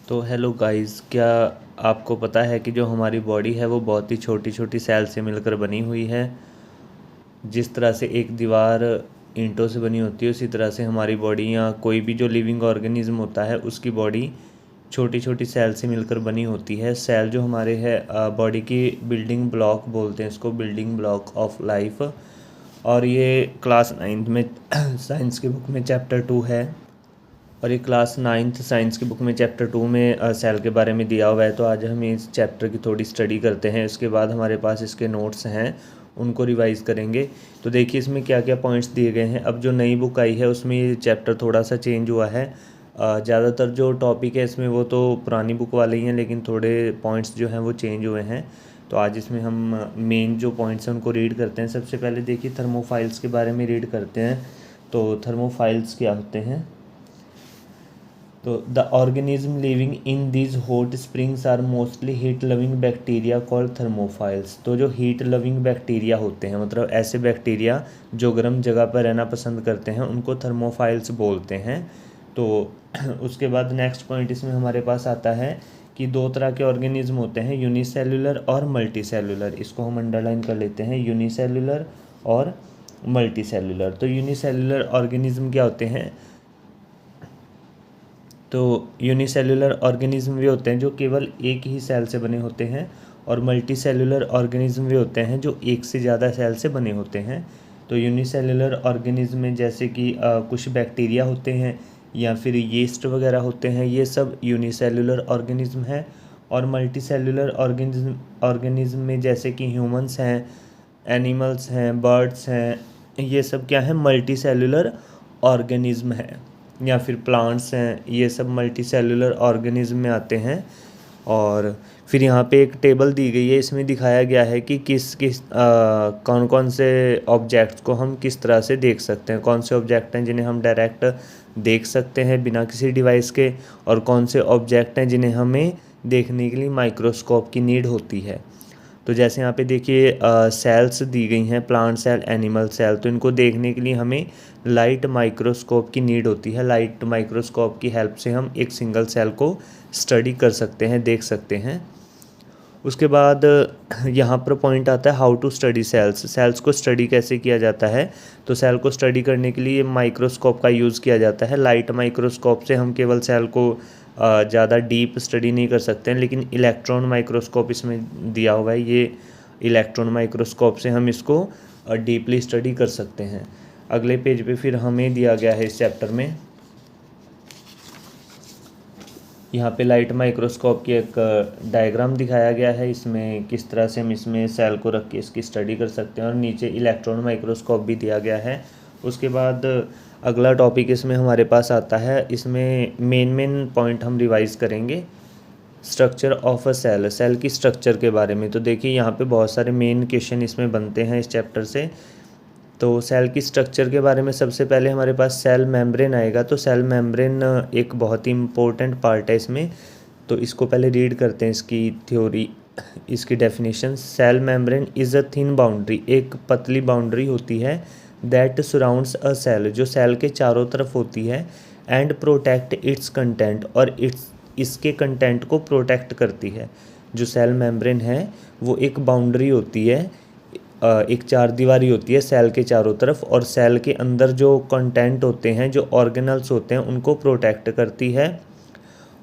तो hello guys, क्या आपको पता है कि जो हमारी बॉडी है वो बहुत ही छोटी छोटी सेल से मिलकर बनी हुई है। जिस तरह से एक दीवार ईंटों से बनी होती है, उसी तरह से हमारी बॉडी या कोई भी जो लिविंग ऑर्गेनिज्म होता है उसकी बॉडी छोटी छोटी सेल से मिलकर बनी होती है। सेल जो हमारे है बॉडी की बिल्डिंग ब्लॉक बोलते हैं इसको, बिल्डिंग ब्लॉक ऑफ लाइफ। और ये क्लास 9th में साइंस की बुक में चैप्टर 2 है। और ये क्लास 9th साइंस की बुक में चैप्टर 2 में सेल के बारे में दिया हुआ है। तो आज हम इस चैप्टर की थोड़ी स्टडी करते हैं। इसके बाद हमारे पास इसके नोट्स हैं, उनको रिवाइज करेंगे। तो देखिए इसमें क्या क्या पॉइंट्स दिए गए हैं। अब जो नई बुक आई है उसमें ये चैप्टर थोड़ा सा चेंज हुआ है। ज़्यादातर जो टॉपिक है इसमें वो तो पुरानी बुक वाले ही हैं, लेकिन थोड़े पॉइंट्स जो हैं वो चेंज हुए हैं। तो आज इसमें हम मेन जो पॉइंट्स हैं उनको रीड करते हैं। सबसे पहले देखिए थर्मोफाइल्स के बारे में रीड करते हैं। तो थर्मोफाइल्स क्या होते हैं? तो the organism living in these hot springs are mostly heat loving bacteria called thermophiles. तो जो हीट लविंग बैक्टीरिया होते हैं, मतलब ऐसे बैक्टीरिया जो गर्म जगह पर रहना पसंद करते हैं, उनको थर्मोफाइल्स बोलते हैं। तो उसके बाद नेक्स्ट पॉइंट इसमें हमारे पास आता है कि दो तरह के ऑर्गेनिज्म होते हैं, यूनिसेल्युलर और मल्टी सेल्युलर। इसको हम अंडरलाइन कर लेते हैं, यूनिसेल्युलर और मल्टी सेल्युलर। तो यूनिसेल्युलर ऑर्गेनिज्म क्या होते हैं? तो यूनिसेल्युलर ऑर्गेनिज्म वे होते हैं जो केवल एक ही सेल से बने होते हैं, और मल्टी सेल्युलर ऑर्गेनिज्म वे होते हैं जो एक से ज़्यादा सेल से बने होते हैं। तो यूनिसेल्युलर ऑर्गेनिज्म में जैसे कि कुछ बैक्टीरिया होते हैं या फिर यीस्ट वगैरह होते हैं, ये सब यूनिसेल्युलर ऑर्गेनिज्म है। और मल्टी सेल्युलर ऑर्गेनिज्म में जैसे कि ह्यूमंस हैं, एनिमल्स हैं, बर्ड्स हैं, ये सब क्या है? मल्टी सेल्युलर ऑर्गेनिज्म है। या फिर प्लांट्स हैं, ये सब मल्टी सेल्युलर ऑर्गेनिज्म में आते हैं। और फिर यहाँ पे एक टेबल दी गई है, इसमें दिखाया गया है कि किस किस कौन कौन से ऑब्जेक्ट्स को हम किस तरह से देख सकते हैं। कौन से ऑब्जेक्ट हैं जिन्हें हम डायरेक्ट देख सकते हैं बिना किसी डिवाइस के, और कौन से ऑब्जेक्ट हैं जिन्हें हमें देखने के लिए माइक्रोस्कोप की नीड होती है। तो जैसे यहाँ पे देखिए सेल्स दी गई हैं, प्लांट सेल, एनिमल सेल। तो इनको देखने के लिए हमें लाइट माइक्रोस्कोप की नीड होती है। लाइट माइक्रोस्कोप की हेल्प से हम एक सिंगल सेल को स्टडी कर सकते हैं, देख सकते हैं। उसके बाद यहाँ पर पॉइंट आता है how to study cells. Cells को स्टडी कैसे किया जाता है? तो सेल को स्टडी करने के लिए माइक्रोस्कोप का यूज़ किया जाता है। लाइट माइक्रोस्कोप से हम केवल सेल को ज़्यादा डीप स्टडी नहीं कर सकते हैं, लेकिन इलेक्ट्रॉन माइक्रोस्कोप इसमें दिया हुआ है। ये इलेक्ट्रॉन माइक्रोस्कोप से हम इसको डीपली स्टडी कर सकते हैं। अगले पेज पे फिर हमें दिया गया है इस चैप्टर में, यहाँ पे लाइट माइक्रोस्कोप की एक डायग्राम दिखाया गया है। इसमें किस तरह से हम इसमें सेल को रख के इसकी स्टडी कर सकते हैं, और नीचे इलेक्ट्रॉन माइक्रोस्कोप भी दिया गया है। उसके बाद अगला टॉपिक इसमें हमारे पास आता है। इसमें मेन पॉइंट हम रिवाइज करेंगे structure of a cell, cell की स्ट्रक्चर के बारे में। तो देखिए यहाँ पे बहुत सारे मेन क्वेश्चन इसमें बनते हैं इस चैप्टर से। तो सेल की स्ट्रक्चर के बारे में सबसे पहले हमारे पास सेल मेम्ब्रेन आएगा। तो सेल मेम्ब्रेन एक बहुत ही इम्पोर्टेंट पार्ट है इसमें। तो इसको पहले रीड करते हैं, इसकी थ्योरी, इसकी definition. Cell membrane is a thin boundary, एक पतली बाउंड्री होती है, दैट सराउंड्स अ सेल, जो सेल के चारों तरफ होती है, एंड प्रोटेक्ट इट्स कंटेंट, और इसके कंटेंट को प्रोटेक्ट करती है। जो सेल मेम्ब्रेन है वो एक बाउंड्री होती है, एक चार दीवारी होती है सेल के चारों तरफ, और सेल के अंदर जो कंटेंट होते हैं, जो ऑर्गेनल्स होते हैं, उनको प्रोटेक्ट करती है।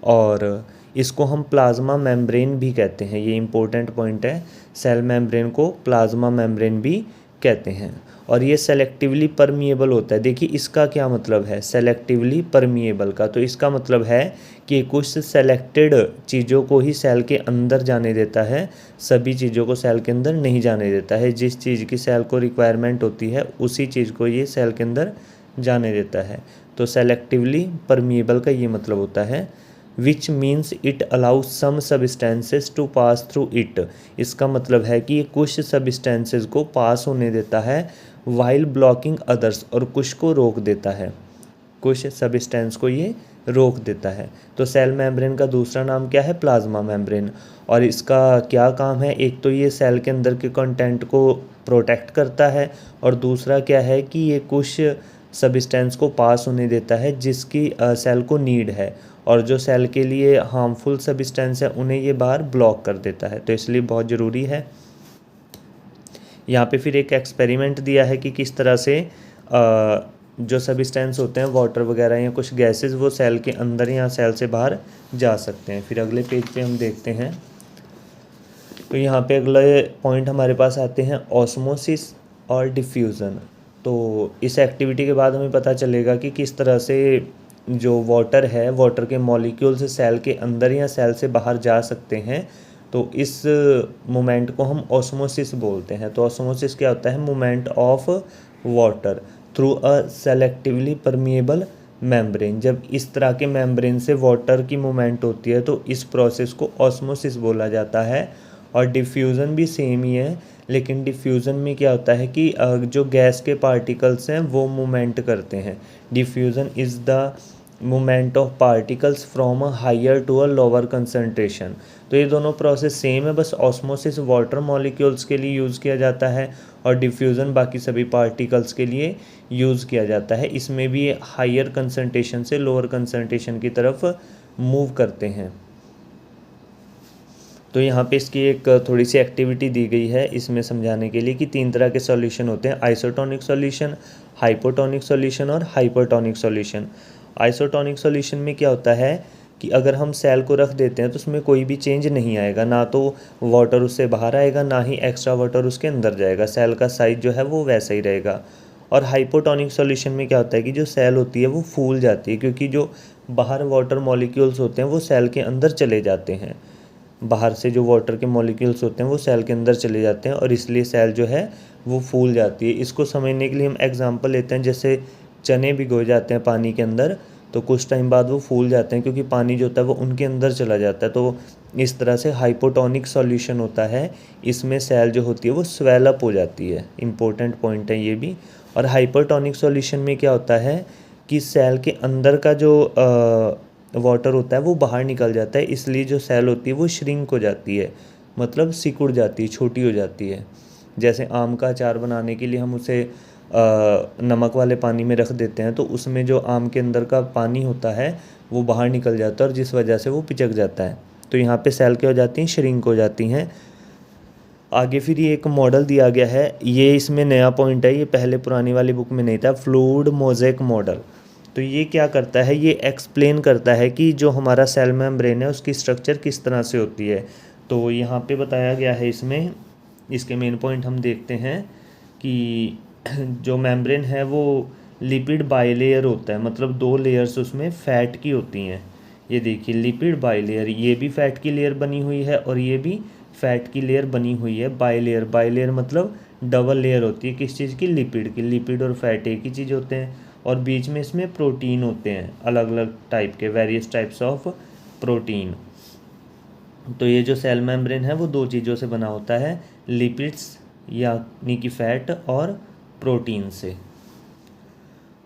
और इसको हम प्लाज्मा मेम्ब्रेन भी कहते हैं। ये इंपॉर्टेंट पॉइंट है, सेल मेम्ब्रेन को प्लाज्मा मेम्ब्रेन भी कहते हैं। और ये सेलेक्टिवली परमिएबल होता है। देखिए इसका क्या मतलब है सेलेक्टिवली परमिएबल का? तो इसका मतलब है कि कुछ सेलेक्टेड चीज़ों को ही सेल के अंदर जाने देता है, सभी चीज़ों को सेल के अंदर नहीं जाने देता है। जिस चीज़ की सेल को रिक्वायरमेंट होती है उसी चीज़ को ये सेल के अंदर जाने देता है। तो सेलेक्टिवली परमिएबल का ये मतलब होता है। Which means it allows some substances to pass through it. इसका मतलब है कि ये कुछ सब्सटेंसेस को पास होने देता है, वाइल ब्लॉकिंग अदर्स, और कुछ को रोक देता है, कुछ सब्सटेंस को ये रोक देता है। तो सेल मेम्ब्रेन का दूसरा नाम क्या है? Plasma membrane. और इसका क्या काम है? एक तो ये सेल के अंदर के कंटेंट को प्रोटेक्ट करता है, और दूसरा क्या है कि ये कुछ सब्सटेंस को पास होने देता है जिसकी सेल को नीड है। और जो सेल के लिए हार्मफुल सब्सटेंस है उन्हें ये बाहर ब्लॉक कर देता है, तो इसलिए बहुत ज़रूरी है। यहाँ पे फिर एक एक्सपेरिमेंट दिया है कि किस तरह से जो सब्सटेंस होते हैं वाटर वगैरह या कुछ गैसेस वो सेल के अंदर या सेल से बाहर जा सकते हैं। फिर अगले पेज पे हम देखते हैं, तो यहाँ पे अगले पॉइंट हमारे पास आते हैं ऑस्मोसिस और डिफ्यूज़न। तो इस एक्टिविटी के बाद हमें पता चलेगा कि किस तरह से जो वाटर है, वाटर के मॉलिक्यूल्स सेल के अंदर या सेल से बाहर जा सकते हैं। तो इस मोमेंट को हम ऑस्मोसिस बोलते हैं। तो ऑस्मोसिस क्या होता है? Movement of water through a selectively permeable membrane. जब इस तरह के मेम्ब्रेन से वाटर की मूवमेंट होती है तो इस प्रोसेस को ऑस्मोसिस बोला जाता है। और डिफ्यूज़न भी सेम ही है, लेकिन डिफ्यूज़न में क्या होता है कि जो गैस के पार्टिकल्स हैं वो मूवमेंट करते हैं। Diffusion is the movement of particles from a higher to a lower concentration. तो ये दोनों प्रोसेस सेम है, बस ऑस्मोसिस वाटर मॉलिक्यूल्स के लिए यूज़ किया जाता है और डिफ्यूज़न बाकी सभी पार्टिकल्स के लिए यूज़ किया जाता है। इसमें भी हायर कंसनट्रेशन से लोअर कंसनट्रेशन की तरफ मूव करते हैं। तो यहाँ पे इसकी एक थोड़ी सी एक्टिविटी दी गई है इसमें समझाने के लिए कि 3 तरह के सॉल्यूशन होते हैं: आइसोटोनिक सॉल्यूशन, हाइपोटोनिक सॉल्यूशन और हाइपरटोनिक सॉल्यूशन। आइसोटोनिक सॉल्यूशन में क्या होता है कि अगर हम सेल को रख देते हैं तो उसमें कोई भी चेंज नहीं आएगा, ना तो वाटर उससे बाहर आएगा ना ही एक्स्ट्रा वाटर उसके अंदर जाएगा, सेल का साइज जो है वो वैसा ही रहेगा। और हाइपोटोनिक सॉल्यूशन में क्या होता है कि जो सेल होती है वो फूल जाती है, क्योंकि जो बाहर वाटर मॉलिक्यूल्स होते हैं वो सेल के अंदर चले जाते हैं। बाहर से जो वाटर के मॉलिक्यूल्स होते हैं वो सेल के अंदर चले जाते हैं और इसलिए सेल जो है वो फूल जाती है। इसको समझने के लिए हम एग्जांपल लेते हैं, जैसे चने भिगो जाते हैं पानी के अंदर तो कुछ टाइम बाद वो फूल जाते हैं क्योंकि पानी जो होता है वो उनके अंदर चला जाता है। तो इस तरह से हाइपोटोनिक सॉल्यूशन होता है, इसमें सेल जो होती है वो स्वेल अप हो जाती है। इम्पोर्टेंट पॉइंट है ये भी। और हाइपरटोनिक सॉल्यूशन में क्या होता है कि सेल के अंदर का जो वाटर होता है वो बाहर निकल जाता है, इसलिए जो सेल होती है वो श्रिंक हो जाती है, मतलब सिकुड़ जाती है, छोटी हो जाती है। जैसे आम का अचार बनाने के लिए हम उसे नमक वाले पानी में रख देते हैं तो उसमें जो आम के अंदर का पानी होता है वो बाहर निकल जाता है और जिस वजह से वो पिचक जाता है। तो यहाँ पे सेल क्या हो जाती हैं? श्रिंक हो जाती हैं। आगे फिर ये एक मॉडल दिया गया है, ये इसमें नया पॉइंट है, ये पहले पुरानी वाली बुक में नहीं था, फ्लूइड मोज़ेक मॉडल। तो ये क्या करता है? ये एक्सप्लेन करता है कि जो हमारा सेल मेम्ब्रेन है उसकी स्ट्रक्चर किस तरह से होती है। तो यहाँ पे बताया गया है इसमें, इसके मेन पॉइंट हम देखते हैं कि जो मेम्ब्रेन है वो लिपिड बाइलेयर होता है, मतलब 2 लेयर्स उसमें फ़ैट की होती हैं। ये देखिए लिपिड बाइलेयर, ये भी फ़ैट की लेयर बनी हुई है और ये भी फ़ैट की लेयर बनी हुई है। बाइलेयर, बाइलेयर मतलब डबल लेयर होती है किस चीज़ की? लिपिड की। लिपिड और फैट एक ही चीज़ होते हैं और बीच में इसमें प्रोटीन होते हैं, अलग अलग टाइप के, वेरियस टाइप्स ऑफ प्रोटीन। तो ये जो सेल मेम्ब्रेन है वो 2 चीज़ों से बना होता है, लिपिड्स यानी कि फैट और प्रोटीन से।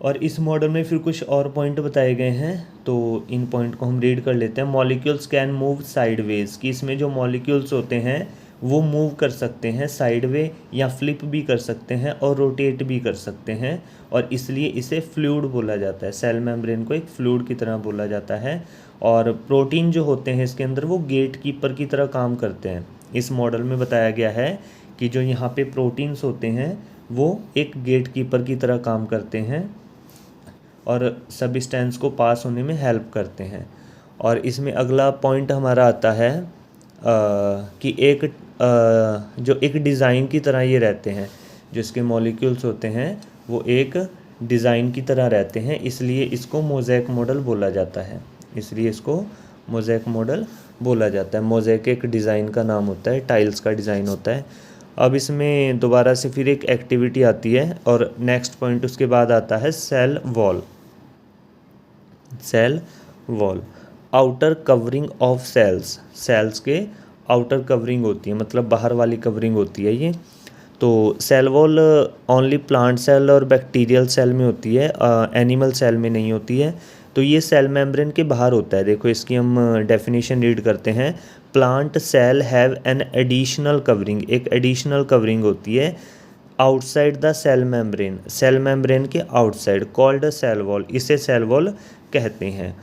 और इस मॉडल में फिर कुछ और पॉइंट बताए गए हैं, तो इन पॉइंट को हम रीड कर लेते हैं। मॉलिक्यूल्स कैन मूव साइडवेज, कि इसमें जो मॉलिक्यूल्स होते हैं वो मूव कर सकते हैं साइडवे, या फ्लिप भी कर सकते हैं और रोटेट भी कर सकते हैं, और इसलिए इसे फ्लूइड बोला जाता है। सेल मेम्ब्रेन को एक फ्लूइड की तरह बोला जाता है। और प्रोटीन जो होते हैं इसके अंदर वो गेट कीपर की तरह काम करते हैं। इस मॉडल में बताया गया है कि जो यहाँ पे प्रोटीन्स होते हैं वो एक गेट कीपर की तरह काम करते हैं और सब्सटेंस को पास होने में हेल्प करते हैं। और इसमें अगला पॉइंट हमारा आता है कि एक जो एक डिज़ाइन की तरह ये रहते हैं, जो इसके मॉलिक्यूल्स होते हैं वो एक डिज़ाइन की तरह रहते हैं, इसलिए इसको मोज़ेक मॉडल बोला जाता है। इसलिए इसको मोज़ेक मॉडल बोला जाता है। मोज़ेक एक डिज़ाइन का नाम होता है, टाइल्स का डिज़ाइन होता है। अब इसमें दोबारा से फिर एक एक्टिविटी आती है और नेक्स्ट पॉइंट उसके बाद आता है cell wall. Cell wall, outer covering of cells, cells के आउटर कवरिंग होती है, मतलब बाहर वाली कवरिंग होती है ये। तो cell wall only plant cell और बैक्टीरियल सेल में होती है, एनिमल सेल में नहीं होती है। तो ये सेल मेम्ब्रेन के बाहर होता है। देखो इसकी हम डेफिनेशन रीड करते हैं। Plant cell have an additional covering, एक एडिशनल कवरिंग होती है outside the cell membrane, cell membrane के आउटसाइड, कॉल्ड सेल वॉल, इसे सेल वॉल कहते हैं।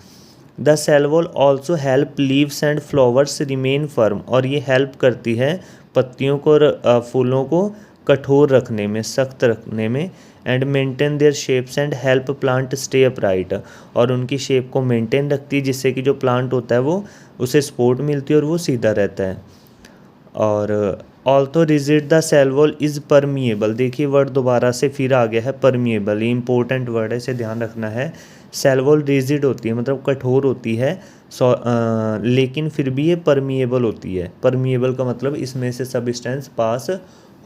The cell wall also help leaves and flowers remain firm, और ये हेल्प करती है पत्तियों को और फूलों को कठोर रखने में, सख्त रखने में। And maintain their shapes and help plant stay upright, और उनकी शेप को मेंटेन रखती है जिससे कि जो प्लांट होता है वो उसे सपोर्ट मिलती है और वो सीधा रहता है। और although rigid the cell wall is permeable, देखिए वर्ड दोबारा से फिर आ गया है परमिएबल, ये इंपॉर्टेंट वर्ड है, इसे ध्यान रखना है। सेल वॉल रिजिड होती है मतलब कठोर होती है, लेकिन फिर भी ये परमिएबल होती है। परमिएबल का मतलब इसमें से सब्सटेंस पास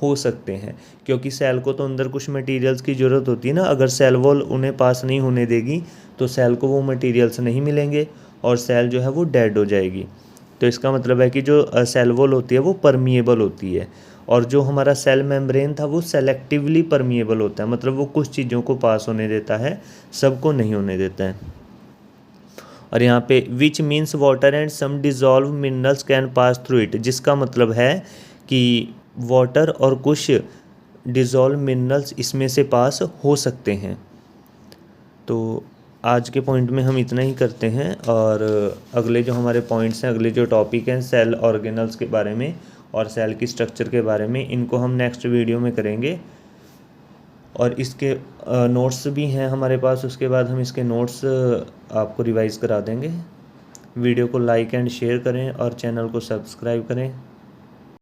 हो सकते हैं, क्योंकि सेल को तो अंदर कुछ मटेरियल्स की ज़रूरत होती है ना, अगर सेल वॉल उन्हें पास नहीं होने देगी तो सेल को वो मटेरियल्स नहीं मिलेंगे और सेल जो है वो डेड हो जाएगी। तो इसका मतलब है कि जो सेल वॉल होती है वो परमिएबल होती है, और जो हमारा सेल मेम्ब्रेन था वो सेलेक्टिवली परमिएबल होता है, मतलब वो कुछ चीज़ों को पास होने देता है, सबको नहीं होने देता है। और यहाँ पे which means water and some dissolve minerals can pass through it, जिसका मतलब है कि वाटर और कुछ डिज़ोल्व मिनरल्स इसमें से पास हो सकते हैं। तो आज के पॉइंट में हम इतना ही करते हैं, और अगले जो हमारे पॉइंट्स हैं, अगले जो टॉपिक हैं सेल ऑर्गेनल्स के बारे में और सेल की स्ट्रक्चर के बारे में, इनको हम नेक्स्ट वीडियो में करेंगे। और इसके नोट्स भी हैं हमारे पास, उसके बाद हम इसके नोट्स आपको रिवाइज़ करा देंगे। वीडियो को लाइक एंड शेयर करें और चैनल को सब्सक्राइब करें।